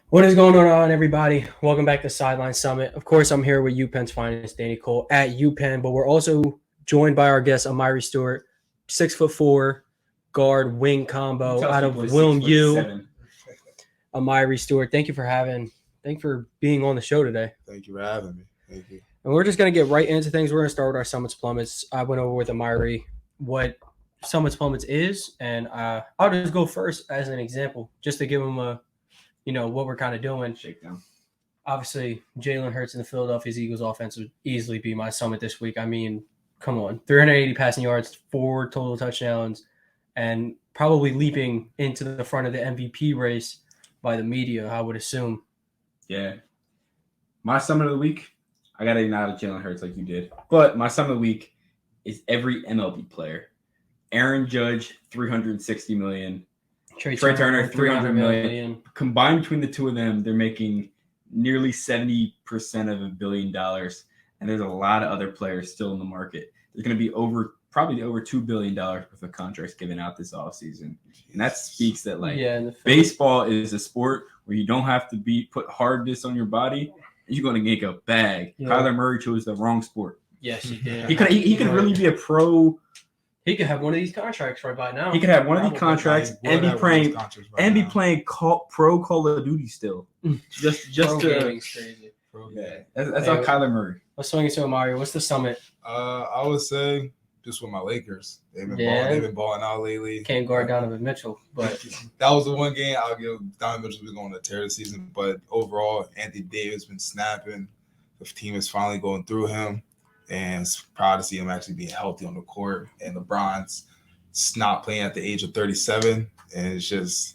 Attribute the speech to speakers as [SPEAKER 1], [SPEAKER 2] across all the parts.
[SPEAKER 1] What is going on, everybody? Welcome back to Sideline Summit. Of course, I'm here with UPenn's finest, Danny Cole at UPenn, but we're also joined by our guest, Amiri Stewart, 6'4" guard wing combo out of Wilmington. Amiri Stewart, thank you for being on the show today.
[SPEAKER 2] Thank you for having me. Thank you.
[SPEAKER 1] And we're just gonna get right into things. We're gonna start with our Summits Plummets. I went over with Amiri what Summits Plummets is, and I'll just go first as an example, just to give him what we're kind of doing.
[SPEAKER 3] Shakedown.
[SPEAKER 1] Obviously, Jalen Hurts and the Philadelphia Eagles offense would easily be my summit this week. I mean, come on. 380 passing yards, 4 total touchdowns, and probably leaping into the front of the MVP race by the media, I would assume.
[SPEAKER 3] Yeah. My summit of the week, I got to acknowledge Jalen Hurts like you did. But my summit of the week is every MLB player. Aaron Judge, $360 million. Trey Turner, $300 million. Combined between the two of them, they're making nearly 70% of $1 billion. And there's a lot of other players still in the market. There's going to be probably over $2 billion worth of contracts given out this offseason. And that speaks that, baseball is a sport where you don't have to put hardness on your body. You're going to make a bag. Yeah. Kyler Murray chose the wrong sport.
[SPEAKER 1] Yes, he did.
[SPEAKER 3] He could really be a pro.
[SPEAKER 1] He could have one of these contracts right by now.
[SPEAKER 3] He could have one of these contracts and be playing pro Call of Duty still. Just
[SPEAKER 1] pro gaming's crazy.
[SPEAKER 3] That's all Kyler Murray.
[SPEAKER 1] Let's swing it to Mario. What's the summit?
[SPEAKER 2] I would say just with my Lakers. They've been balling out lately.
[SPEAKER 1] Can't guard Donovan Mitchell, but
[SPEAKER 2] that was the one game I'll give Donovan Mitchell was going to tear the season. But overall, Anthony Davis been snapping. The team is finally going through him. And it's proud to see him actually being healthy on the court. And LeBron's not playing at the age of 37. And it's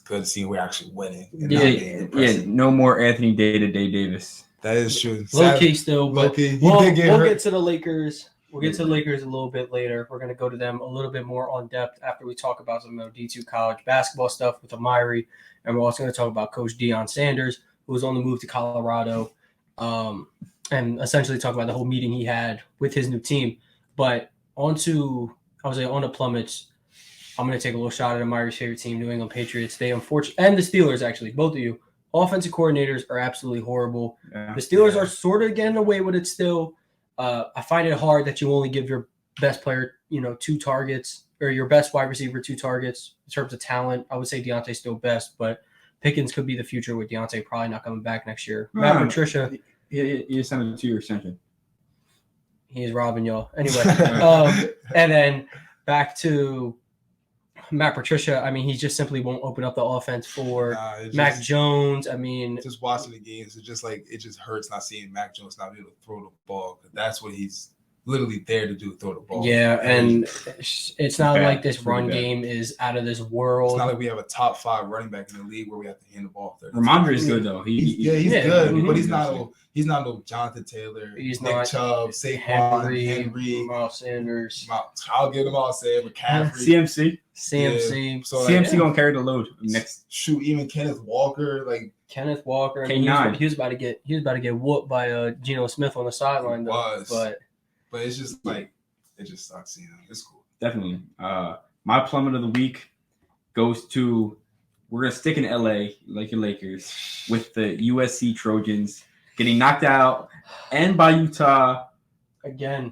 [SPEAKER 2] good to see we're actually winning.
[SPEAKER 3] Yeah, no more Anthony Day-to-Day Davis.
[SPEAKER 2] That is true.
[SPEAKER 1] Low key still, but
[SPEAKER 2] we'll
[SPEAKER 1] get to the Lakers. We'll get to the Lakers a little bit later. We're going to go to them a little bit more on depth after we talk about some D2 college basketball stuff with Amiri. And we're also going to talk about Coach Deion Sanders, who was on the move to Colorado. And essentially talk about the whole meeting he had with his new team. But on the Plummets, I'm going to take a little shot at Amiri's favorite team, New England Patriots. They unfortunately, and the Steelers actually, both of you, offensive coordinators are absolutely horrible. Yeah. The Steelers are sort of getting away with it still. I find it hard that you only give your best player, 2 targets, or your best wide receiver 2 targets in terms of talent. I would say Deontay's still best, but Pickens could be the future with Deontay probably not coming back next year. Matt Patricia.
[SPEAKER 3] He signed a 2-year extension.
[SPEAKER 1] He's robbing y'all. Anyway, and then back to Matt Patricia. I mean, he just simply won't open up the offense for Mac Jones. I mean,
[SPEAKER 2] just watching the games, it just hurts not seeing Mac Jones not be able to throw the ball. That's what he's literally there to do, throw the ball.
[SPEAKER 1] Yeah, and it's not like this run game is out of this world.
[SPEAKER 2] It's not like we have a top 5 running back in the league where we have to hand the ball.
[SPEAKER 3] Ramondre is good though. He's
[SPEAKER 2] good, but he's not no Jonathan Taylor.
[SPEAKER 1] He's
[SPEAKER 2] Nick
[SPEAKER 1] not
[SPEAKER 2] Chubb, Saquon, Henry,
[SPEAKER 1] Miles Sanders.
[SPEAKER 2] I'll give them all. Say McCaffrey,
[SPEAKER 1] CMC.
[SPEAKER 3] Yeah. So CMC gonna carry the load next.
[SPEAKER 2] Shoot, even Kenneth Walker.
[SPEAKER 1] I mean, he was about to get whooped by Geno Smith on the sideline.
[SPEAKER 2] But it's just it just sucks, It's cool.
[SPEAKER 3] Definitely. My plummet of the week goes to, we're going to stick in LA, like your Lakers, with the USC Trojans getting knocked out and by Utah.
[SPEAKER 1] Again.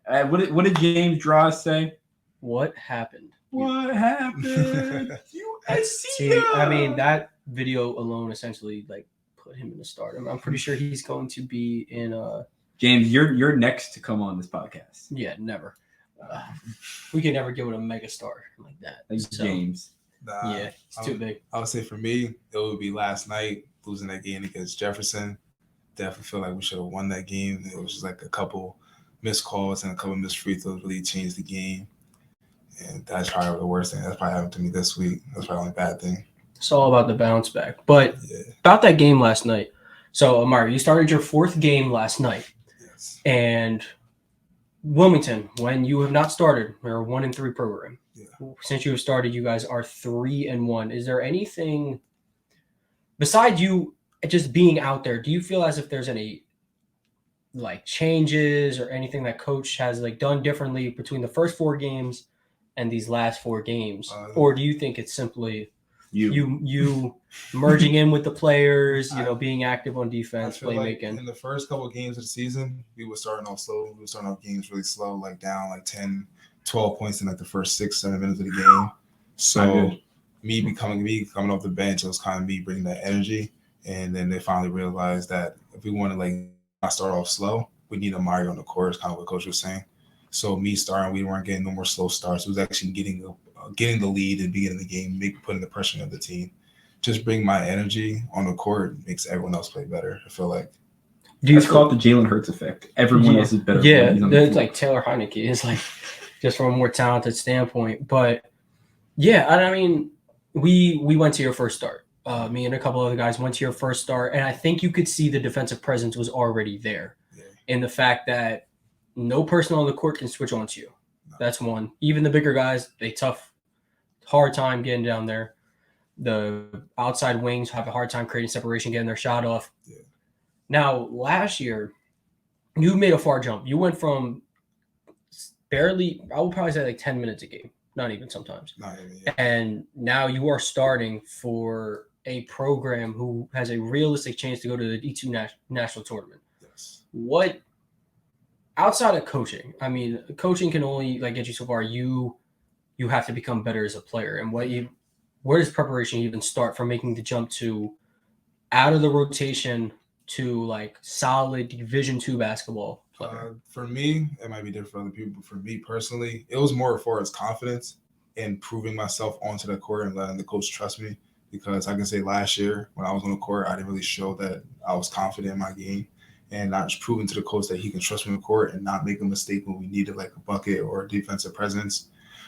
[SPEAKER 3] What did James Draws say?
[SPEAKER 1] What happened?
[SPEAKER 3] What happened? USC.
[SPEAKER 1] See, I mean, that video alone essentially put him in the start. I'm pretty sure he's going to be in
[SPEAKER 3] James, you're next to come on this podcast.
[SPEAKER 1] Yeah, never. We can never give it a mega star like that.
[SPEAKER 3] James.
[SPEAKER 1] Yeah, it's too big.
[SPEAKER 2] I would say for me, it would be last night, losing that game against Jefferson. Definitely feel like we should have won that game. It was just a couple missed calls and a couple missed free throws really changed the game. And that's probably the worst thing. That's probably happened to me this week. That's probably the only bad thing.
[SPEAKER 1] It's all about the bounce back. But about that game last night. So, Amari, you started your 4th game last night. And Wilmington, when you have not started, they're a 1-3 program.
[SPEAKER 2] Yeah.
[SPEAKER 1] Since you have started, you guys are 3-1. Is there anything besides you just being out there? Do you feel as if there's any changes or anything that coach has done differently between the first 4 games and these last 4 games, or do you think it's simply You merging in with the players, being active on defense, playmaking.
[SPEAKER 2] Like in the first couple of games of the season, we were starting off slow. We were starting off games really slow, like down like 10, 12 points in like the first 6-7 minutes of the game. So me coming off the bench, it was kind of me bringing that energy. And then they finally realized that if we want to like not start off slow, we need Amiri on the court, is kind of what Coach was saying. So me starting, we weren't getting no more slow starts. It was actually getting the lead and beginning of the game, putting the pressure on the team. Just bring my energy on the court makes everyone else play better. I feel like.
[SPEAKER 3] It's called the Jalen Hurts effect. Everyone else is better.
[SPEAKER 1] Yeah, it's like Taylor Heineke is like just from a more talented standpoint. But yeah, I mean, we went to your first start. Me and a couple other guys went to your first start, and I think you could see the defensive presence was already there in the fact that no person on the court can switch on to you. No. That's one. Even the bigger guys, hard time getting down there. The outside wings have a hard time creating separation, getting their shot off. Yeah. Now, last year, you made a far jump. You went from barely, I would probably say like 10 minutes a game, not even sometimes.
[SPEAKER 2] Not even, yeah.
[SPEAKER 1] And now you are starting for a program who has a realistic chance to go to the D2 national tournament.
[SPEAKER 2] Yes.
[SPEAKER 1] What, outside of coaching, I mean, coaching can only like get you so far. You have to become better as a player. And where does preparation even start from making the jump to out of the rotation to like solid Division II basketball player?
[SPEAKER 2] For me, it might be different for other people, but for me personally, it was more as far as confidence and proving myself onto the court and letting the coach trust me. Because I can say last year when I was on the court, I didn't really show that I was confident in my game and not just proving to the coach that he can trust me on the court and not make a mistake when we needed like a bucket or a defensive presence.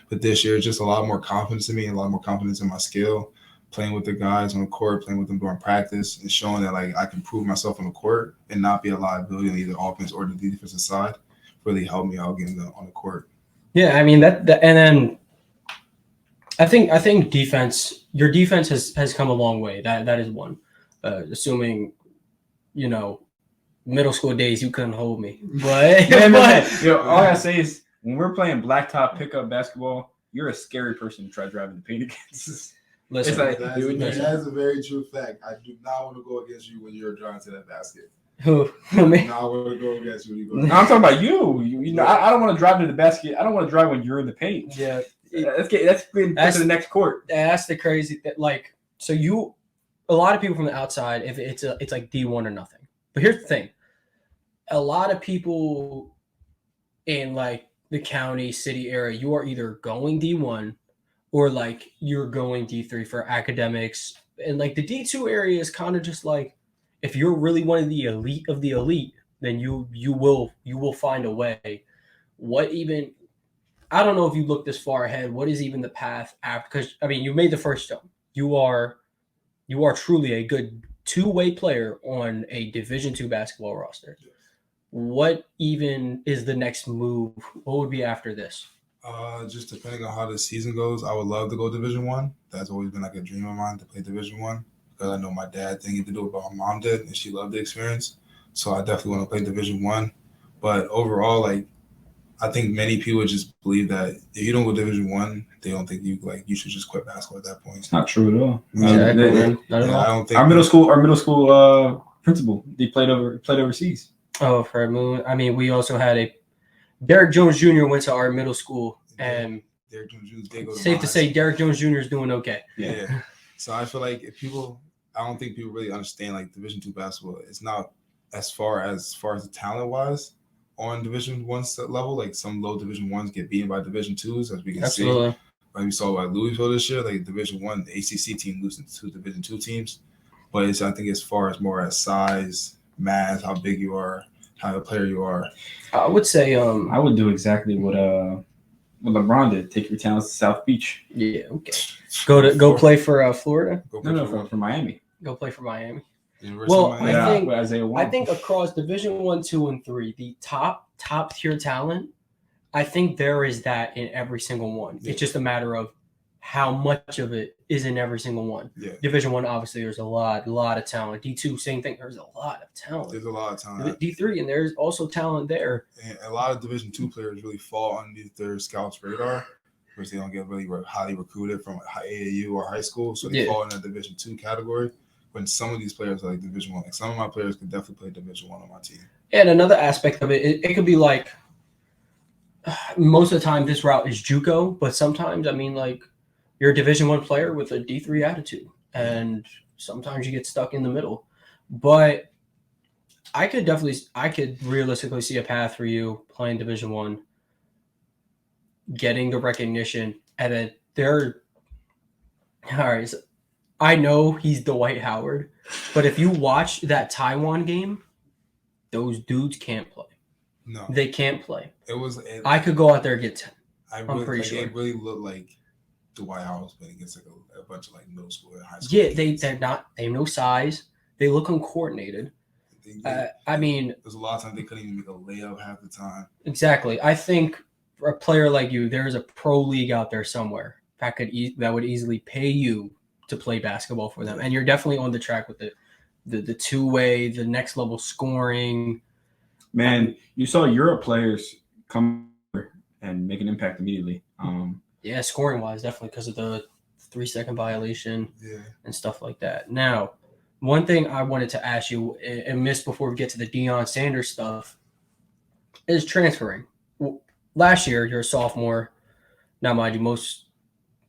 [SPEAKER 2] But this year, just a lot more confidence in me and a lot more confidence in my skill, playing with the guys on the court, playing with them during practice, and showing that like I can prove myself on the court and not be a liability on either offense or the defensive side really helped me out getting on the court.
[SPEAKER 1] Yeah, I mean that and then I think defense, your defense has come a long way. That is one. Assuming, middle school days you couldn't hold me. But,
[SPEAKER 3] all I gotta say is when we're playing blacktop pickup basketball, you're a scary person to try driving the paint against.
[SPEAKER 1] Listen,
[SPEAKER 2] that's a very true fact. I do not want to go against you when you're driving to that basket.
[SPEAKER 1] Who?
[SPEAKER 2] I do not want to go against you when you go.
[SPEAKER 3] No, I'm talking about you. I don't want to drive to the basket. I don't want to drive when you're in the paint.
[SPEAKER 1] Yeah.
[SPEAKER 3] That's getting put to the next court.
[SPEAKER 1] That's the crazy thing. Like, so a lot of people from the outside, if it's like D1 or nothing. But here's the thing. A lot of people in like the county, city area, you are either going D1 or like you're going D3 for academics. And like the D2 area is kind of just like, if you're really one of the elite, then you will find a way. I don't know if you look this far ahead. What is even the path after? Because I mean, you made the first jump. You are truly a good two-way player on a Division II basketball roster.
[SPEAKER 2] Yes.
[SPEAKER 1] What even is the next move? What would be after this?
[SPEAKER 2] Just depending on how the season goes, I would love to go Division I. That's always been like a dream of mine to play Division I because I know my dad didn't get to do it, but my mom did, and she loved the experience. So I definitely want to play Division I. But overall, like, I think many people just believe that if you don't go Division I, they don't think you should just quit basketball at that point.
[SPEAKER 3] It's not true at all.
[SPEAKER 1] Exactly.
[SPEAKER 2] I don't think
[SPEAKER 3] our middle school principal, they played overseas.
[SPEAKER 1] Oh, Fred Moon. I mean, we also had Derek Jones Jr. went to our middle school, and
[SPEAKER 2] Derek Jones Jr. did go to
[SPEAKER 1] safe to say Derek Jones Jr. is doing okay.
[SPEAKER 2] Yeah. So I feel like I don't think people really understand like Division II basketball. It's not as far as the talent wise. On Division I level, like some low Division I's get beaten by Division IIs, as we can see. Like we saw by Louisville this year, like Division I, the ACC team losing to Division II teams. But I think as far as more as size, mass, how big you are, how a player you are.
[SPEAKER 1] I would say
[SPEAKER 3] I would do exactly what LeBron did. Take your talents to South Beach.
[SPEAKER 1] Yeah, okay. Go play for Florida?
[SPEAKER 3] For Miami.
[SPEAKER 1] Go play for Miami.
[SPEAKER 2] Well,
[SPEAKER 1] I think across Division I, 2, and 3, the top tier talent, I think there is that in every single one. Yeah. It's just a matter of how much of it is in every single one.
[SPEAKER 2] Yeah.
[SPEAKER 1] Division I, obviously, there's a lot of talent. D2, same thing. There's a lot of talent.
[SPEAKER 2] There's a lot of talent.
[SPEAKER 1] D3, and there's also talent there.
[SPEAKER 2] And a lot of Division II players really fall underneath their scouts' radar which they don't get really highly recruited from AAU or high school, so they fall in that Division II category. When some of these players are like Division I, like some of my players could definitely play Division I on my team.
[SPEAKER 1] And another aspect of it could be like most of the time this route is JUCO, but sometimes like you're a Division I player with a D3 attitude, and sometimes you get stuck in the middle. But I could realistically see a path for you playing Division I, getting the recognition, and then all right. So I know he's Dwight Howard, but if you watch that Taiwan game, those dudes can't play.
[SPEAKER 2] No,
[SPEAKER 1] they can't play.
[SPEAKER 2] I
[SPEAKER 1] could go out there and get 10.
[SPEAKER 2] I'm pretty sure it really looked like Dwight Howard was playing against like a bunch of like middle school and high school.
[SPEAKER 1] Yeah, they're not. They have no size. They look uncoordinated. I mean,
[SPEAKER 2] there's a lot of times they couldn't even make a layup half the time.
[SPEAKER 1] Exactly. I think for a player like you, there's a pro league out there somewhere that would easily pay you to play basketball for them, and you're definitely on the track with the two-way, the next level scoring.
[SPEAKER 3] Man, you saw Europe players come and make an impact immediately.
[SPEAKER 1] Yeah, scoring wise, definitely because of the 3-second violation and stuff like that. Now, one thing I wanted to ask you and missed before we get to the Deion Sanders stuff is transferring. Last year, you're a sophomore. Now, mind you, most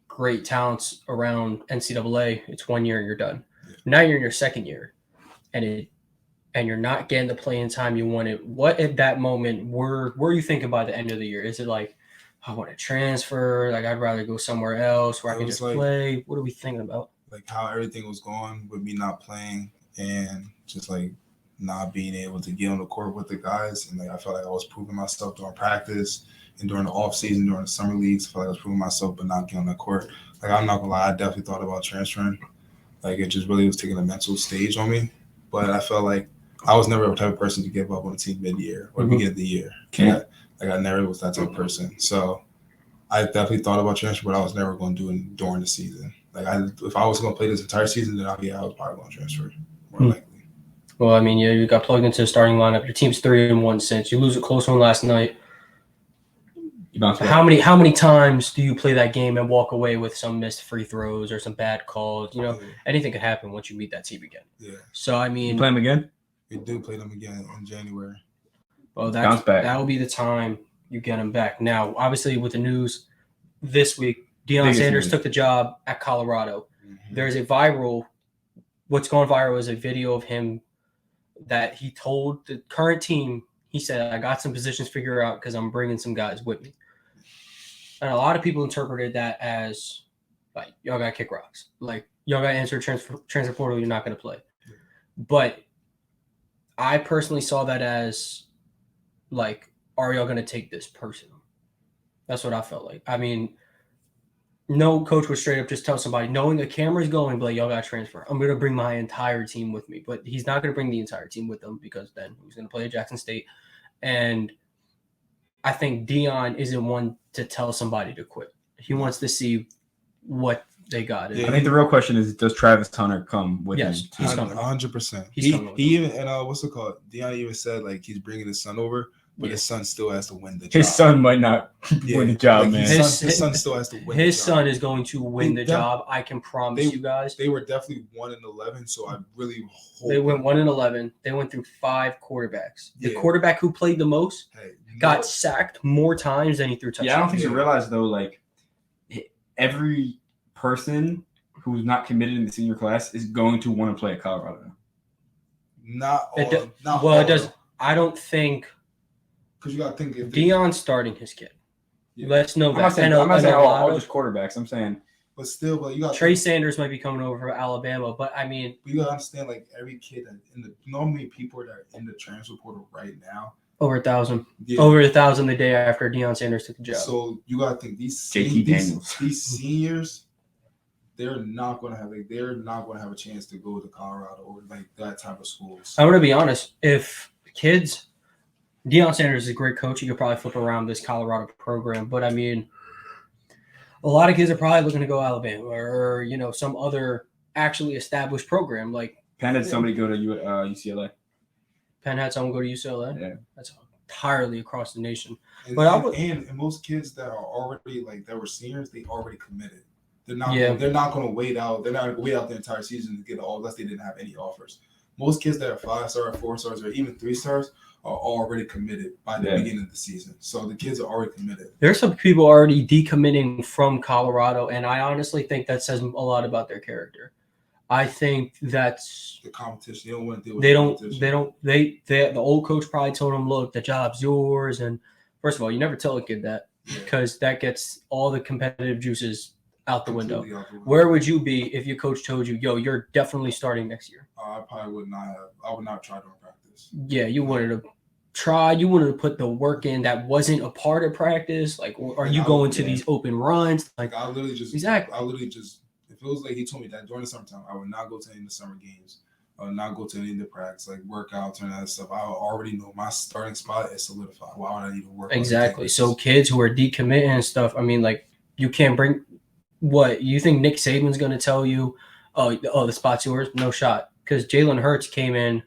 [SPEAKER 1] great talents around NCAA, it's 1 year and you're done. Now you're in your second year, and you're not getting the playing time you wanted. What at that moment were you thinking by the end of the year? Is it like, I want to transfer, like I'd rather go somewhere else where I can just play? What are we thinking about?
[SPEAKER 2] Like how everything was going with me not playing and just like not being able to get on the court with the guys. And like I felt like I was proving myself during practice and during the off season, during the summer leagues. I felt like I was proving myself but not getting on the court. Like I'm not gonna lie, I definitely thought about transferring. Like it just really was taking a mental stage on me. But I felt like I was never the type of person to give up on a team mid-year or beginning of the year. Like I never was that type of person. So I definitely thought about transfer, but I was never going to do it during the season. Like if I was going to play this entire season, then I was probably going to transfer more likely.
[SPEAKER 1] Well, I mean, you got plugged into the starting lineup. Your team's 3-1 since you lose a close one last night. How many times do you play that game and walk away with some missed free throws or some bad calls? Anything could happen once you meet that team again.
[SPEAKER 2] Yeah.
[SPEAKER 1] So I mean,
[SPEAKER 3] you play them again?
[SPEAKER 2] We do play them again in January.
[SPEAKER 1] Well, that will be the time you get them back. Now, obviously, with the news this week, Deion Sanders took the job at Colorado. Mm-hmm. There's what's going viral is a video of him that he told the current team, he said, I got some positions figured out because I'm bringing some guys with me. And a lot of people interpreted that as, like, y'all got to kick rocks. Like, y'all got to answer transfer portal, you're not going to play. But I personally saw that as, like, are y'all going to take this personal? That's what I felt like. I mean, no coach would straight up just tell somebody, knowing the camera's going, but like, y'all got to transfer. I'm going to bring my entire team with me. But he's not going to bring the entire team with him because then he's going to play at Jackson State. And I think Deion isn't one to tell somebody to quit. He wants to see what they got.
[SPEAKER 3] I think the real question is, does Travis Hunter come with him?
[SPEAKER 2] Yes, he's coming. 100%. He even, and what's it called? Deion even said, like, he's bringing his son over, but his son still has to win the job.
[SPEAKER 3] His son might not win the job, man.
[SPEAKER 2] His son still has to win
[SPEAKER 1] His son is going to win the job. I can promise you guys.
[SPEAKER 2] They were definitely 1-11, so I really hope.
[SPEAKER 1] They went 1-11. They went through 5 quarterbacks. The quarterback who played the most got sacked more times than he threw touchdowns.
[SPEAKER 3] Yeah, I don't think you realize, though, like, every person who's not committed in the senior class is going to want to play at Colorado.
[SPEAKER 2] It does.
[SPEAKER 1] I don't think.
[SPEAKER 2] Because you got to think if
[SPEAKER 1] Deion's starting his kid. Yeah. Let's know that.
[SPEAKER 3] I'm not saying all just quarterbacks. I'm saying,
[SPEAKER 2] but still, you got
[SPEAKER 1] Trey Sanders might be coming over from Alabama, but I mean,
[SPEAKER 2] you got to understand, like every kid normally people that are in the transfer portal right now.
[SPEAKER 1] Over 1,000. Yeah. Over 1,000 the day after Deion Sanders took the job.
[SPEAKER 2] So you got to think these seniors, they're not going to have a chance to go to Colorado or like that type of schools.
[SPEAKER 1] I'm going to be honest. If kids, Deion Sanders is a great coach. He could probably flip around this Colorado program, but I mean, a lot of kids are probably looking to go Alabama or some other actually established program. Like
[SPEAKER 3] Penn had somebody go to UCLA.
[SPEAKER 1] Penn had someone go to UCLA.
[SPEAKER 3] Yeah,
[SPEAKER 1] that's entirely across the nation.
[SPEAKER 2] And,
[SPEAKER 1] But I would-
[SPEAKER 2] and most kids that are already that were seniors, they already committed. They're not.
[SPEAKER 1] Yeah.
[SPEAKER 2] They're not going to wait out. They're not going to wait out the entire season to get all unless they didn't have any offers. Most kids that are 5-star, 4-stars, or even 3-stars are already committed by the beginning of the season. So the kids are already committed.
[SPEAKER 1] There's some people already decommitting from Colorado, and I honestly think that says a lot about their character. I think that's
[SPEAKER 2] the competition. They don't want to deal with
[SPEAKER 1] the old coach probably told them, look, the job's yours. And first of all, you never tell a kid that because that gets all the competitive juices out the window. Where would you be if your coach told you, yo, you're definitely starting next year?
[SPEAKER 2] I probably would not have. I would not try to practice.
[SPEAKER 1] Yeah, you wanted to try. You wanted to put the work in that wasn't a part of practice. Like, are you going to these open runs? Like,
[SPEAKER 2] I literally just if it was like he told me that during the summertime, I would not go to any of the summer games. I would not go to any of the practice, like workouts and that stuff. I already know my starting spot is solidified. Why would I need to work?
[SPEAKER 1] Exactly. So kids who are decommitting and stuff, I mean, like, you can't bring what you think Nick Saban's going to tell you, the spot's yours? No shot. Because Jalen Hurts came in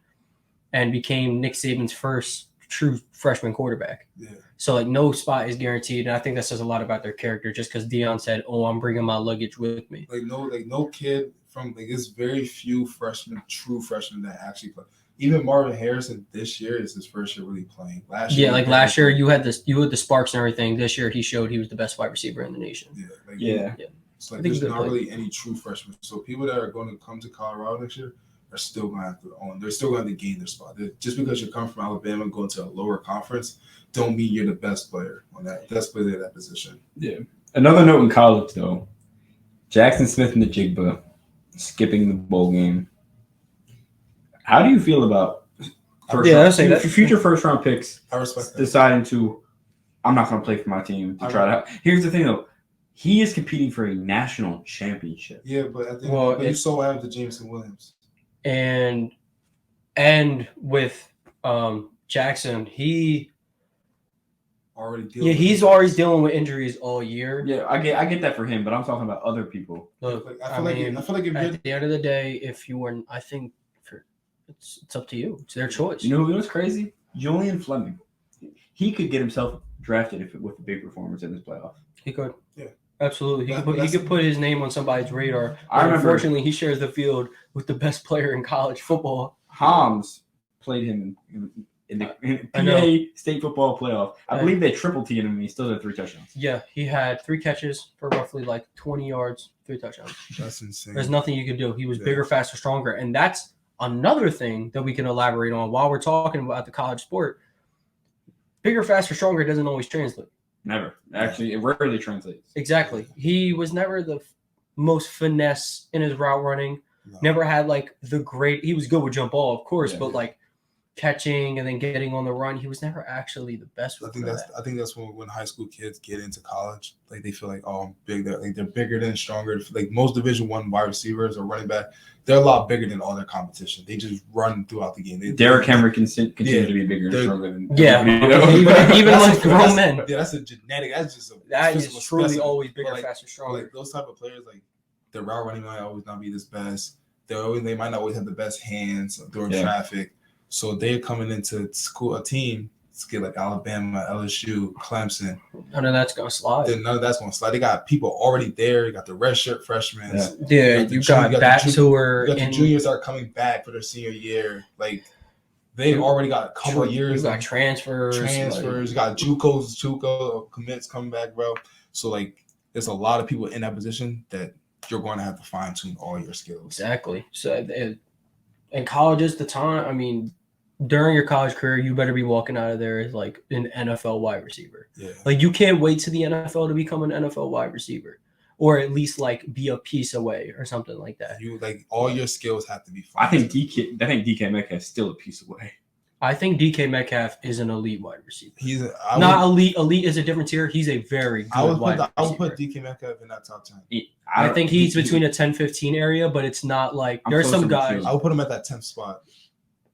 [SPEAKER 1] and became Nick Saban's first true freshman quarterback. Yeah. So, like, no spot is guaranteed. And I think that says a lot about their character just because Deion said, I'm bringing my luggage with me.
[SPEAKER 2] No kid from, there's very few true freshmen that actually play. Even Marvin Harrison this year is his first year really playing. Last year you had the sparks and everything. This year he showed he was the best wide receiver in the nation. Yeah. It's like there's not really any true freshmen. So people that are going to come to Colorado next year are still going to have to own. They're still going to gain their spot. Just because you come from Alabama and go to a lower conference, don't mean you're the best player on that. Best player at that position.
[SPEAKER 3] Yeah. Another note in college though, Jackson Smith and the Jigba skipping the bowl game. How do you feel about future first round picks?
[SPEAKER 2] I respect that.
[SPEAKER 3] Deciding I'm not going to play for my team to try it out. Here's the thing though. He is competing for a national championship.
[SPEAKER 2] Yeah, but I think you so have the Jameson Williams.
[SPEAKER 1] And with Jackson, he's already dealing with injuries all year.
[SPEAKER 3] Yeah, I get that for him, but I'm talking about other people.
[SPEAKER 1] Look, I feel like at the end of the day, if you were, I think it's up to you. It's their choice.
[SPEAKER 3] You know who was crazy? Julian Fleming. He could get himself drafted with a big performance in this playoff.
[SPEAKER 1] He could.
[SPEAKER 2] Yeah.
[SPEAKER 1] Absolutely. He could put his name on somebody's radar. Unfortunately, he shares the field with the best player in college football.
[SPEAKER 3] Hams played him in the PA State football playoff. I believe they triple teamed him and he still had 3 touchdowns.
[SPEAKER 1] Yeah, he had 3 catches for roughly like 20 yards, 3 touchdowns.
[SPEAKER 2] That's insane.
[SPEAKER 1] There's nothing you can do. He was bigger, faster, stronger. And that's another thing that we can elaborate on while we're talking about the college sport. Bigger, faster, stronger doesn't always translate.
[SPEAKER 3] Never. Actually, it rarely translates.
[SPEAKER 1] Exactly. He was never the most finesse in his route running. No. Never had like he was good with jump ball, of course, but like catching and then getting on the run, he was never actually the best with
[SPEAKER 2] I think that's when high school kids get into college, like they feel like, I'm big. They're bigger than stronger. Like most Division I wide receivers or running back, they're a lot bigger than all their competition. They just run throughout the game. Derrick
[SPEAKER 3] Henry continue to be bigger and stronger than
[SPEAKER 1] even like grown men.
[SPEAKER 2] Yeah, that's a genetic. That's just
[SPEAKER 1] that is truly specimen. Always bigger, faster, stronger.
[SPEAKER 2] Like those type of players, like their route running might always not be this best. They might not always have the best hands during traffic. So they're coming into a team to get like Alabama, LSU, Clemson.
[SPEAKER 1] None of that's gonna slide.
[SPEAKER 2] They got people already there. You got the redshirt freshmen.
[SPEAKER 1] You got backs who are
[SPEAKER 2] the juniors are coming back for their senior year. Like they've already got a couple of years.
[SPEAKER 1] You got transfers.
[SPEAKER 2] You got JUCO commits coming back, bro. So like there's a lot of people in that position that you're going to have to fine tune all your skills.
[SPEAKER 1] Exactly. So in college is the time. I mean, during your college career, you better be walking out of there as like an NFL wide receiver. Yeah. Like you can't wait to the NFL to become an NFL wide receiver, or at least like be a piece away or something like that.
[SPEAKER 2] You like all your skills have to be fine.
[SPEAKER 3] I think DK Metcalf is still a piece away.
[SPEAKER 1] I think DK Metcalf is an elite wide receiver.
[SPEAKER 2] Elite.
[SPEAKER 1] Elite is a different tier. He's a very good wide receiver.
[SPEAKER 2] I would put DK Metcalf in that top 10.
[SPEAKER 1] I think he's between a 10-15 area, but it's not like there's some guys.
[SPEAKER 2] I would put him at that 10th spot.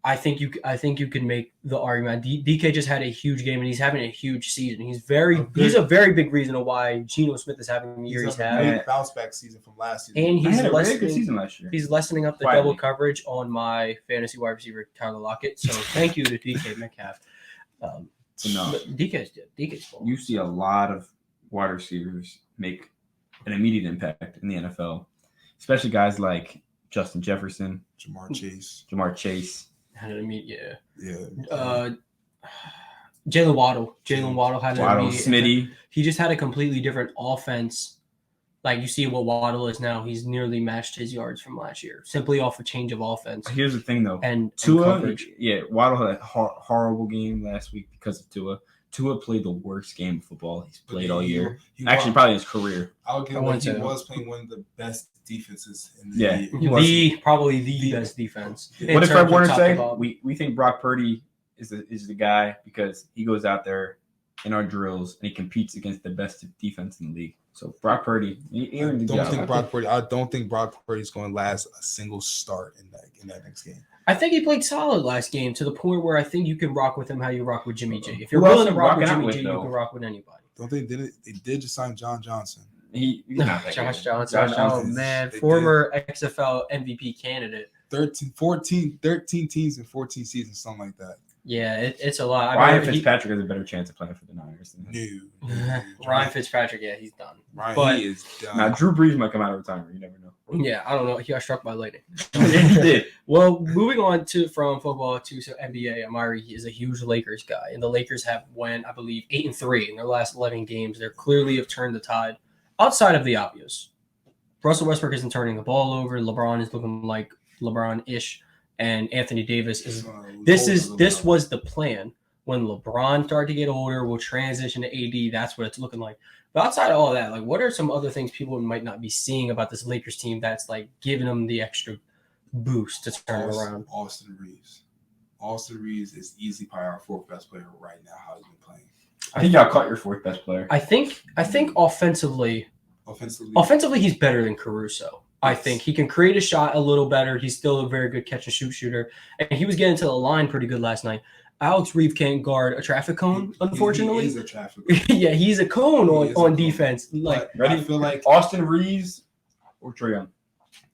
[SPEAKER 1] I think you could make the argument. DK just had a huge game and he's having a huge season. He's a very big reason of why Geno Smith is having the year he's having.
[SPEAKER 2] Big bounce back season from last season.
[SPEAKER 1] And he's
[SPEAKER 3] had a very good season last year.
[SPEAKER 1] He's lessening up the double coverage on my fantasy wide receiver Tyler Lockett. So thank you to DK Metcalf.
[SPEAKER 3] enough.
[SPEAKER 1] But DK's ball.
[SPEAKER 3] You see a lot of wide receivers make an immediate impact in the NFL, especially guys like Justin Jefferson,
[SPEAKER 2] Jamar
[SPEAKER 3] Chase.
[SPEAKER 1] Yeah. Jalen Waddle. Jalen Waddle had an immediate
[SPEAKER 3] Smitty.
[SPEAKER 1] He just had a completely different offense. Like, you see what Waddle is now. He's nearly matched his yards from last year, simply off a change of offense.
[SPEAKER 3] Here's the thing, though.
[SPEAKER 1] And
[SPEAKER 3] Tua,
[SPEAKER 1] coverage.
[SPEAKER 3] Waddle had a horrible game last week because of Tua. Tua played the worst game of football he's played all year. Actually, probably his career.
[SPEAKER 2] I would give him he was playing one of the best defenses in the
[SPEAKER 1] league. Probably the best defense.
[SPEAKER 3] What did Fred Warner say? We think Brock Purdy is the guy because he goes out there in our drills and he competes against the best defense in the league. So Brock Purdy, I
[SPEAKER 2] don't think Brock Purdy's going to last a single start in that next game.
[SPEAKER 1] I think he played solid last game to the point where I think you can rock with him how you rock with Jimmy G. If you're willing to rock with Jimmy G, you can rock with anybody.
[SPEAKER 2] Don't they did just sign John Johnson?
[SPEAKER 3] He's not that
[SPEAKER 1] Josh
[SPEAKER 3] good.
[SPEAKER 1] Johnson. Oh man, former XFL MVP candidate.
[SPEAKER 2] 13 teams in 14 seasons, something like that.
[SPEAKER 1] Yeah, it's a lot.
[SPEAKER 3] Ryan Fitzpatrick has a better chance of playing for the Niners.
[SPEAKER 1] Ryan Fitzpatrick, yeah, he's done.
[SPEAKER 2] He is done.
[SPEAKER 3] Now, Drew Brees might come out of retirement. You never know.
[SPEAKER 1] Yeah, I don't know. He got struck by lightning.
[SPEAKER 3] He did.
[SPEAKER 1] Well, moving on from football to NBA, Amiri is a huge Lakers guy, and the Lakers have won, I believe, 8-3 in their last 11 games. They clearly have turned the tide. Outside of the obvious, Russell Westbrook isn't turning the ball over. LeBron is looking like LeBron-ish. And Anthony Davis is this was the plan. When LeBron started to get older, we'll transition to AD. That's what it's looking like. But outside of all that, like, what are some other things people might not be seeing about this Lakers team that's like giving them the extra boost to turn it around?
[SPEAKER 2] Austin Reeves is easily probably our fourth best player right now. How he's been playing.
[SPEAKER 3] I think y'all caught your fourth best player.
[SPEAKER 1] I think offensively, he's better than Caruso. I think he can create a shot a little better. He's still a very good catch and shoot shooter. And he was getting to the line pretty good last night. Alex Reeve can't guard a traffic cone, unfortunately.
[SPEAKER 2] He is a traffic cone.
[SPEAKER 1] Yeah, he's a cone on defense. Like,
[SPEAKER 3] I feel like Austin Reeves or Trae Young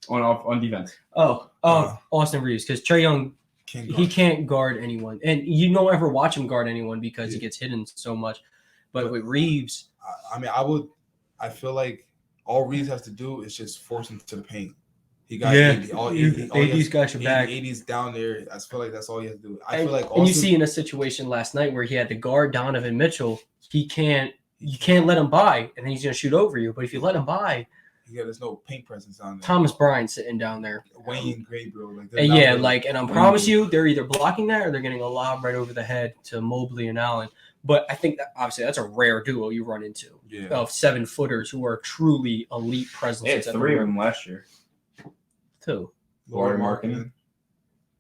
[SPEAKER 3] on defense.
[SPEAKER 1] Austin Reeves, because Trae Young, he can't guard anyone. And you don't ever watch him guard anyone because he gets hidden so much. But with Reeves.
[SPEAKER 2] I feel like all Reeves has to do is just force him to the paint. He got AD's
[SPEAKER 1] got your back.
[SPEAKER 2] AD's down there. I feel like that's all he has to do. I feel like
[SPEAKER 1] and you see in a situation last night where he had to guard Donovan Mitchell, you can't let him by, and then he's gonna shoot over you. But if you let him by,
[SPEAKER 2] there's no paint presence down there.
[SPEAKER 1] Thomas Bryant sitting down there.
[SPEAKER 2] Wayne Gabriel.
[SPEAKER 1] And I promise you, they're either blocking that or they're getting a lob right over the head to Mobley and Allen. But I think that obviously that's a rare duo you run into of 7-footers who are truly elite presences.
[SPEAKER 3] Yeah, 3 of them last year.
[SPEAKER 1] 2.
[SPEAKER 2] Lauri Markkanen.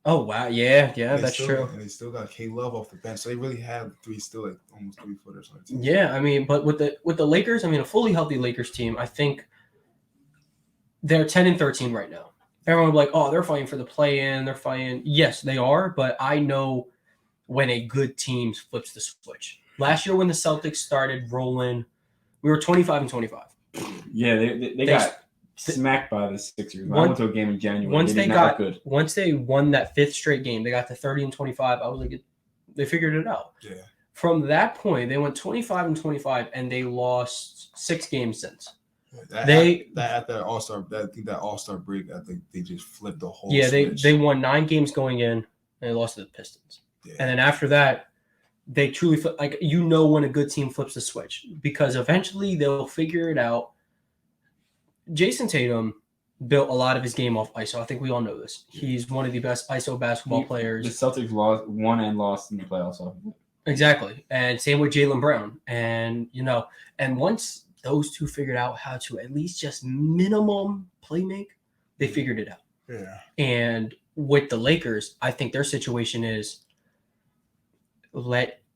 [SPEAKER 1] Oh wow, yeah, that's true.
[SPEAKER 2] And they still got K Love off the bench, so they really have 3 still like almost 3-footers on the team.
[SPEAKER 1] Yeah, I mean, but with the Lakers, I mean, a fully healthy Lakers team, I think they're 10-13 right now. Everyone will be like, oh, they're fighting for the play-in. They're fighting. Yes, they are, but I know when a good team flips the switch. Last year when the Celtics started rolling, we were 25-25.
[SPEAKER 3] Yeah, they got smacked by the Sixers. I went to a game in January.
[SPEAKER 1] Once they won that 5th straight game, they got to 30-25. I was like, they figured it out.
[SPEAKER 2] Yeah.
[SPEAKER 1] From that point, they went 25-25, and they lost 6 games since.
[SPEAKER 2] That All-Star break, I think they just flipped the whole switch.
[SPEAKER 1] They won 9 games going in, and they lost to the Pistons. Yeah. And then after that, they truly when a good team flips the switch, because eventually they'll figure it out. Jason Tatum built a lot of his game off ISO. I think we all know this. He's one of the best ISO basketball players.
[SPEAKER 3] The Celtics won and lost in the playoffs.
[SPEAKER 1] Exactly. And same with Jaylen Brown. And, and once those two figured out how to at least just minimum play make, they figured it out.
[SPEAKER 2] Yeah.
[SPEAKER 1] And with the Lakers, I think their situation is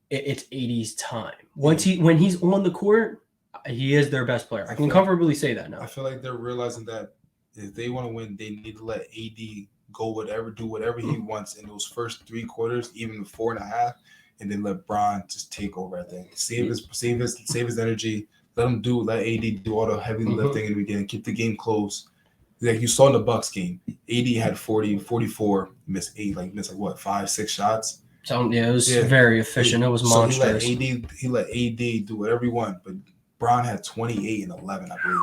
[SPEAKER 1] it's AD's time. When he's on the court, he is their best player. I can comfortably say that now.
[SPEAKER 2] I feel like they're realizing that if they want to win, they need to let AD do whatever he wants in those first 3 quarters, even the 4.5, and then let Bron just take over. I think save his energy. Let AD do all the heavy lifting in the beginning. Keep the game close. Like you saw in the Bucks game, AD had 40, 44, missed 5, 6 shots.
[SPEAKER 1] It was
[SPEAKER 2] Yeah.
[SPEAKER 1] very efficient. It was monstrous.
[SPEAKER 2] So he let AD do whatever he wanted, but Bron had 28 and 11, I believe.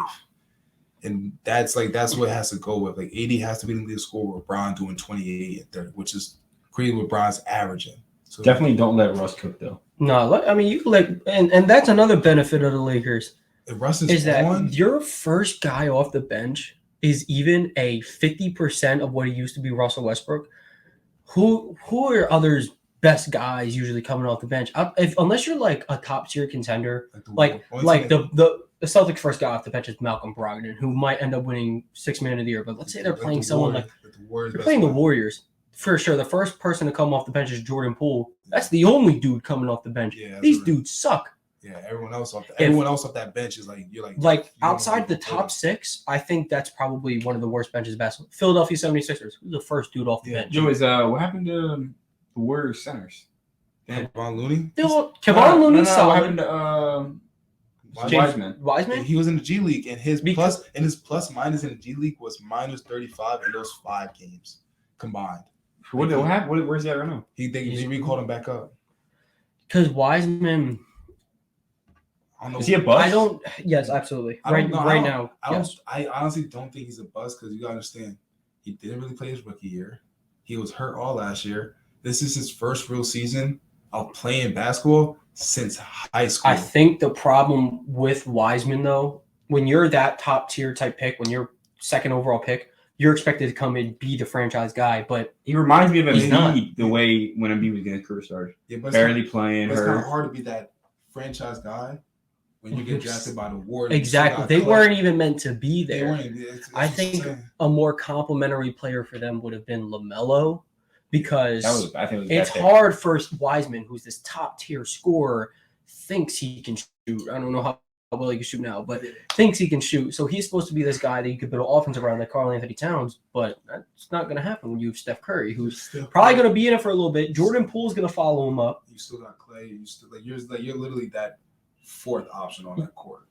[SPEAKER 2] And that's what it has to go with. Like AD has to be the lead scorer with Bron doing 28 and 30, which is crazy what Bron's averaging. So
[SPEAKER 3] Definitely don't let Russ cook though.
[SPEAKER 1] No, I mean you can and that's another benefit of the Lakers
[SPEAKER 2] if Russ
[SPEAKER 1] is that
[SPEAKER 2] on,
[SPEAKER 1] your first guy off the bench is even a 50% of what he used to be Russell Westbrook. Who are others' best guys usually coming off the bench? Unless you're like a top tier contender, like the Celtics' first guy off the bench is Malcolm Brogdon, who might end up winning Sixth Man of the Year. But let's say they're playing someone like they're playing the Warriors. For sure, the first person to come off the bench is Jordan Poole. That's the only dude coming off the bench.
[SPEAKER 2] Yeah,
[SPEAKER 1] these dudes suck.
[SPEAKER 2] Yeah, everyone else off that bench is like you're
[SPEAKER 1] like outside the top six. I think that's probably one of the worst benches of basketball. Philadelphia 76ers, who's the first dude off the bench.
[SPEAKER 3] Joe, what happened to the Warriors centers?
[SPEAKER 2] Kevon Looney.
[SPEAKER 1] Kevon Looney's solid.
[SPEAKER 3] What happened to
[SPEAKER 1] Wiseman?
[SPEAKER 2] He was in the G League, and his plus minus in the G League was minus 35 in those 5 games combined.
[SPEAKER 3] What happened? Where's he at right now?
[SPEAKER 2] He recalled him back up.
[SPEAKER 1] Because Wiseman.
[SPEAKER 3] Is he a bust?
[SPEAKER 1] Yes, absolutely.
[SPEAKER 2] I
[SPEAKER 1] I
[SPEAKER 2] honestly don't think he's a bust because you gotta understand, he didn't really play his rookie year. He was hurt all last year. This is his first real season of playing basketball since high school.
[SPEAKER 1] I think the problem with Wiseman, though, when you're that top tier type pick, when you're second overall pick, you're expected to come in, be the franchise guy. But
[SPEAKER 3] he reminds me of Embiid the way when Embiid was getting his career started.
[SPEAKER 2] Yeah, but
[SPEAKER 3] barely playing.
[SPEAKER 2] It's kind of hard to be that franchise guy when you get drafted by the Warriors.
[SPEAKER 1] Exactly. They weren't even meant to be there. I think
[SPEAKER 2] insane.
[SPEAKER 1] a more complimentary player for them would have been LaMelo because it's hard for Wiseman, who's this top tier scorer, thinks he can shoot. I don't know how well he can shoot now, but thinks he can shoot. So he's supposed to be this guy that you could build offense around like Karl-Anthony Towns, but that's not going to happen when you have Steph Curry, who's probably going to be in it for a little bit. Jordan Poole's going to follow him up.
[SPEAKER 2] You still got Clay. You're literally that fourth option on that court.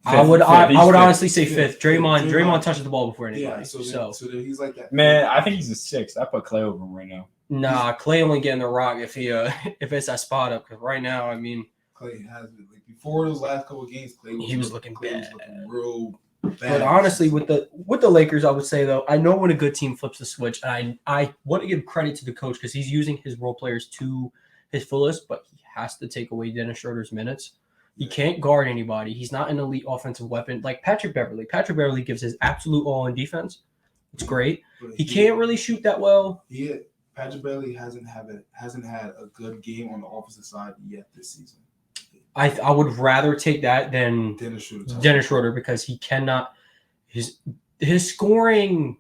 [SPEAKER 1] I would honestly say fifth. Draymond touches the ball before anybody.
[SPEAKER 2] Yeah, so he's like that.
[SPEAKER 3] Man, I think he's a sixth. I put Clay over him right now.
[SPEAKER 1] Nah, Clay only getting the rock if it's that spot up. Because right now, I mean,
[SPEAKER 2] Clay has been before those last couple of games. Clay was looking bad. Real bad.
[SPEAKER 1] But honestly, with the Lakers, I would say though, I know when a good team flips the switch, and I want to give credit to the coach because he's using his role players to his fullest, but he has to take away Dennis Schroeder's minutes. He can't guard anybody. He's not an elite offensive weapon like Patrick Beverley. Patrick Beverley gives his absolute all in defense. It's great. He can't really shoot that well.
[SPEAKER 2] Patrick Beverley hasn't had a good game on the offensive side yet this season.
[SPEAKER 1] I would rather take that than
[SPEAKER 2] Dennis
[SPEAKER 1] Schroeder because he cannot. His scoring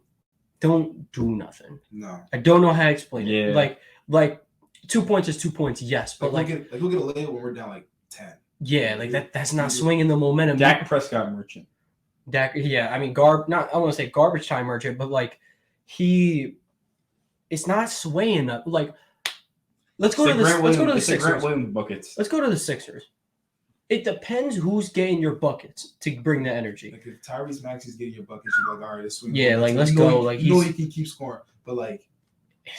[SPEAKER 1] don't do nothing.
[SPEAKER 2] No,
[SPEAKER 1] I don't know how to explain it.
[SPEAKER 3] Yeah.
[SPEAKER 1] Like 2 points is 2 points, yes, but
[SPEAKER 2] we'll get a layup when we're down like 10.
[SPEAKER 1] Yeah, like that's not swinging the momentum.
[SPEAKER 3] Dak Prescott merchant.
[SPEAKER 1] I mean, I want to say garbage time merchant, but like it's not swaying up. Like, let's go to the Sixers.
[SPEAKER 3] Buckets.
[SPEAKER 1] Let's go to the Sixers. It depends who's getting your buckets to bring the energy.
[SPEAKER 2] Like if Tyrese Maxey's getting your buckets, you're like, all right, let's swing.
[SPEAKER 1] Yeah, like let's go. Like
[SPEAKER 2] he can keep scoring, but like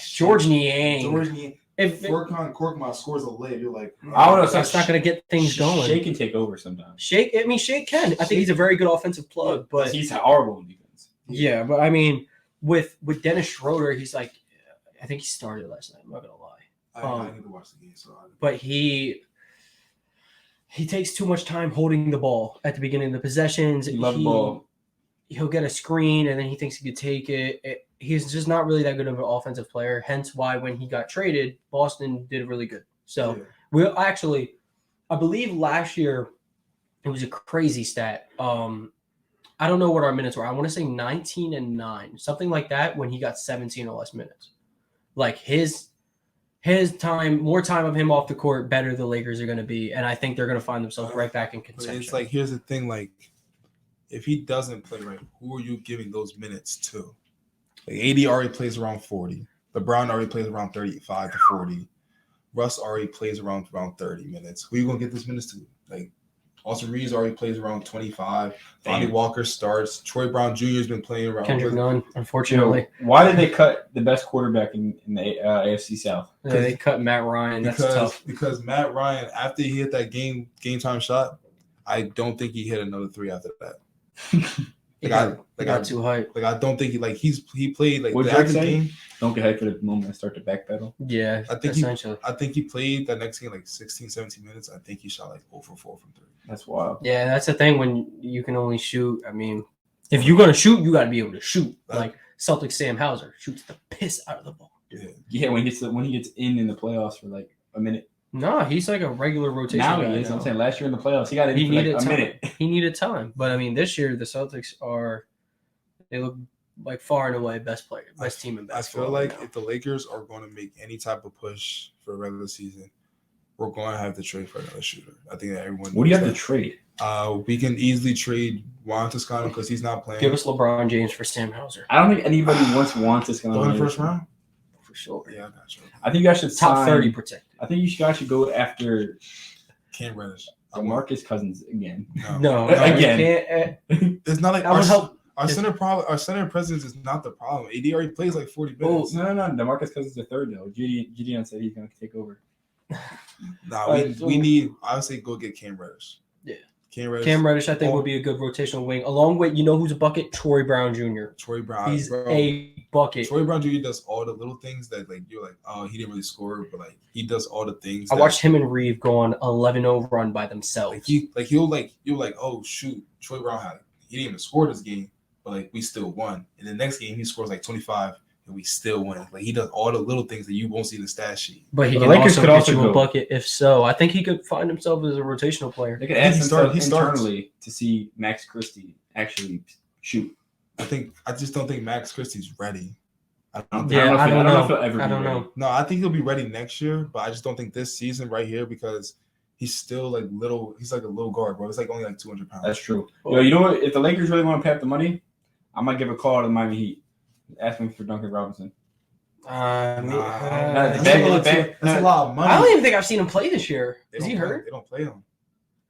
[SPEAKER 1] George Niang.
[SPEAKER 2] If Korkmaz scores a layup, you're like,
[SPEAKER 1] I don't know. That's not going to get things going.
[SPEAKER 3] Shake can take over sometimes.
[SPEAKER 1] Shake can. I think he's a very good offensive plug, but
[SPEAKER 3] he's horrible in defense.
[SPEAKER 1] Yeah, but I mean, with Dennis Schroeder, he's like, I think he started last night. I'm not gonna lie.
[SPEAKER 2] I need to watch the game.
[SPEAKER 1] But he takes too much time holding the ball at the beginning of the possessions.
[SPEAKER 3] He loves the ball.
[SPEAKER 1] He'll get a screen and then he thinks he could take it. He's just not really that good of an offensive player. Hence why when he got traded, Boston did really good. So I believe last year it was a crazy stat. I don't know what our minutes were. I want to say 19 and 9, something like that. When he got 17 or less minutes, like his time, more time of him off the court, better the Lakers are going to be, and I think they're going to find themselves right back in contention.
[SPEAKER 2] It's like here's the thing, like if he doesn't play right, who are you giving those minutes to? Like AD already plays around 40. LeBron already plays around 35 to 40. Russ already plays around 30 minutes. Who are you gonna get those minutes to? Like Austin Reeves already plays around 25. Lonnie
[SPEAKER 3] Damn.
[SPEAKER 2] Walker starts. Troy Brown Jr. has been playing around.
[SPEAKER 1] Kendrick Nunn, unfortunately.
[SPEAKER 3] Why did they cut the best quarterback in the AFC South?
[SPEAKER 1] Yeah, they cut Matt Ryan. That's tough.
[SPEAKER 2] Because Matt Ryan, after he hit that game time shot, I don't think he hit another 3 after that.
[SPEAKER 1] He got too hyped.
[SPEAKER 2] I don't think he played like
[SPEAKER 3] What
[SPEAKER 2] the
[SPEAKER 3] Drake
[SPEAKER 2] active
[SPEAKER 3] say?
[SPEAKER 2] game.
[SPEAKER 3] Don't get hyped for the moment I start to backpedal.
[SPEAKER 1] Yeah,
[SPEAKER 2] I think
[SPEAKER 1] essentially.
[SPEAKER 2] I think he played that next game like 16, 17 minutes. I think he shot like 0 for 4 from 3.
[SPEAKER 3] That's wild.
[SPEAKER 1] Yeah, that's the thing when you can only shoot. I mean, if you're gonna shoot, you got to be able to shoot. Like Celtics Sam Hauser shoots the piss out of the ball.
[SPEAKER 3] Yeah, when he gets in the playoffs for like a minute.
[SPEAKER 1] No, he's like a regular rotation.
[SPEAKER 3] Now
[SPEAKER 1] guy
[SPEAKER 3] he is.
[SPEAKER 1] now.
[SPEAKER 3] I'm saying last year in the playoffs, he got in
[SPEAKER 1] He
[SPEAKER 3] for
[SPEAKER 1] needed
[SPEAKER 3] like a
[SPEAKER 1] time.
[SPEAKER 3] minute.
[SPEAKER 1] He needed time, but I mean, this year the Celtics they look like far and away best team in basketball.
[SPEAKER 2] I feel like
[SPEAKER 1] right now.
[SPEAKER 2] if the Lakers are going to make any type of push for a regular season, we're going to have to trade for another shooter. I think that everyone.
[SPEAKER 3] What do you have
[SPEAKER 2] knows
[SPEAKER 3] to trade?
[SPEAKER 2] We can easily trade Juan Toscano because he's not playing.
[SPEAKER 1] Give us LeBron James for Sam Hauser
[SPEAKER 3] I don't think anybody wants this going
[SPEAKER 2] Go
[SPEAKER 3] on
[SPEAKER 2] in the first round.
[SPEAKER 1] for sure.
[SPEAKER 2] Yeah, I got you.
[SPEAKER 3] I think you guys should
[SPEAKER 1] Top
[SPEAKER 3] sign,
[SPEAKER 1] 30 protected.
[SPEAKER 3] I think you guys should go after
[SPEAKER 2] Cam Reddish.
[SPEAKER 3] DeMarcus Cousins again.
[SPEAKER 1] No,
[SPEAKER 3] Again.
[SPEAKER 1] you can't.
[SPEAKER 2] It's not like
[SPEAKER 1] That would help.
[SPEAKER 2] Our center presence is not the problem. AD already plays like 40 minutes.
[SPEAKER 3] No. DeMarcus Cousins is third though. Gideon said he's going to take over.
[SPEAKER 2] We need. I would say go get Cam Reddish.
[SPEAKER 1] Yeah.
[SPEAKER 2] Cam
[SPEAKER 1] Reddish, I think, would be a good rotational wing. Along with, who's a bucket? Troy Brown Jr.
[SPEAKER 2] Troy Brown.
[SPEAKER 1] He's a bucket.
[SPEAKER 2] Troy Brown Jr. does all the little things that like you're like, oh, he didn't really score, but like he does all the things.
[SPEAKER 1] I watched him and Reeve go on 11-0 run by themselves.
[SPEAKER 2] You're like, oh shoot, Troy Brown he didn't even score this game, but like we still won. And the next game he scores like 25 and we still win. Like he does all the little things that you won't see in the stat sheet.
[SPEAKER 1] But he
[SPEAKER 3] The
[SPEAKER 1] can
[SPEAKER 3] Lakers
[SPEAKER 1] also
[SPEAKER 3] could
[SPEAKER 1] get
[SPEAKER 3] also
[SPEAKER 1] you
[SPEAKER 3] go.
[SPEAKER 1] a bucket if so. I think he could find himself as a rotational player.
[SPEAKER 3] They could
[SPEAKER 2] I think
[SPEAKER 3] ask themselves
[SPEAKER 2] he starts.
[SPEAKER 3] internally to see Max Christie actually shoot.
[SPEAKER 2] I just don't think Max Christie's ready.
[SPEAKER 1] I don't know.
[SPEAKER 3] if he'll ever
[SPEAKER 1] I
[SPEAKER 3] be
[SPEAKER 1] don't
[SPEAKER 3] ready.
[SPEAKER 1] know.
[SPEAKER 2] No, I think he'll be ready next year, but I just don't think this season right here because he's still like little. He's like a little guard, bro. It's like only like 200 pounds.
[SPEAKER 3] That's true. Yo, you know what? If the Lakers really want to pay up the money, I might give a call to the Miami Heat, asking for Duncan Robinson.
[SPEAKER 2] That's
[SPEAKER 3] That's
[SPEAKER 2] a lot of money.
[SPEAKER 1] I don't even think I've seen him play this year.
[SPEAKER 2] They
[SPEAKER 1] Is
[SPEAKER 2] don't
[SPEAKER 1] he
[SPEAKER 2] play-
[SPEAKER 1] hurt?
[SPEAKER 2] They don't play him.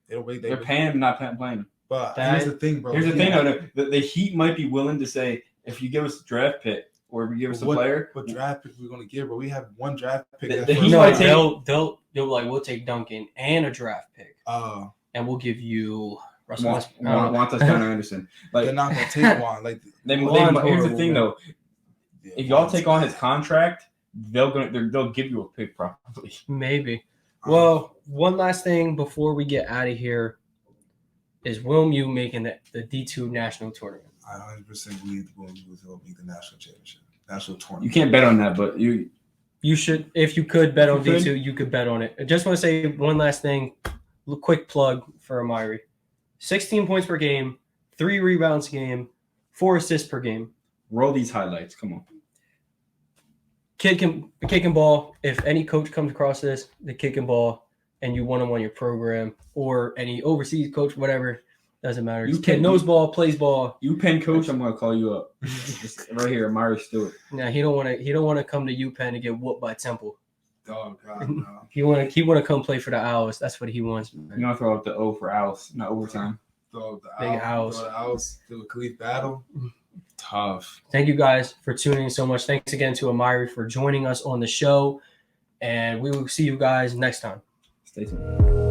[SPEAKER 2] They don't.
[SPEAKER 3] They're paying him, not playing him.
[SPEAKER 2] But
[SPEAKER 1] That-
[SPEAKER 2] here's the thing, bro.
[SPEAKER 3] Here's the thing, though. The Heat might be willing to say, if you give us a draft pick or if you give us a player,
[SPEAKER 2] What draft pick we're gonna give? Bro, we have one draft pick.
[SPEAKER 3] The
[SPEAKER 2] that
[SPEAKER 3] Heat
[SPEAKER 2] first
[SPEAKER 1] No,
[SPEAKER 3] might
[SPEAKER 2] round.
[SPEAKER 3] take-
[SPEAKER 1] they'll like we'll take Duncan and a draft pick, and we'll give you Russell Westbrook.
[SPEAKER 3] want us down Anderson.
[SPEAKER 2] they're
[SPEAKER 3] Like,
[SPEAKER 2] not gonna take one. Like
[SPEAKER 3] here's the thing, though.
[SPEAKER 2] yeah,
[SPEAKER 3] If y'all take on his contract, they'll give you a pick probably.
[SPEAKER 1] Maybe. Well, one last thing before we get out of here is WilMU making the D2 national tournament.
[SPEAKER 2] I 100% believe the Bulls will make the national championship, national
[SPEAKER 3] You
[SPEAKER 2] tournament.
[SPEAKER 3] can't bet on that, but you
[SPEAKER 1] You should, if you could bet on
[SPEAKER 3] If you could.
[SPEAKER 1] D2, you could bet on it. I just want to say one last thing, quick plug for Amiri. 16 points per game, 3 rebounds a game, 4 assists per game.
[SPEAKER 3] roll these highlights. Come on.
[SPEAKER 1] Kid can ball. If any coach comes across this, the kid can ball, and you want him on your program, or any overseas coach, whatever, doesn't matter.
[SPEAKER 3] You
[SPEAKER 1] This kid
[SPEAKER 3] can-
[SPEAKER 1] knows ball, plays ball.
[SPEAKER 3] You Penn coach, I'm gonna call you up. Just right here, Amiri Stewart.
[SPEAKER 1] Now he don't want to come to UPenn and get whooped by Temple.
[SPEAKER 2] Oh God, no.
[SPEAKER 1] He want to come play for the Owls. That's what he wants.
[SPEAKER 3] You want to throw up the O for Owls, not overtime.
[SPEAKER 2] Throw the
[SPEAKER 1] Big
[SPEAKER 2] Owls.
[SPEAKER 1] Owls.
[SPEAKER 2] Throw the Owls. Do a Khalif battle. Tough.
[SPEAKER 1] Thank you guys for tuning in so much. Thanks again to Amiri for joining us on the show, and we will see you guys next time.
[SPEAKER 3] Stay tuned.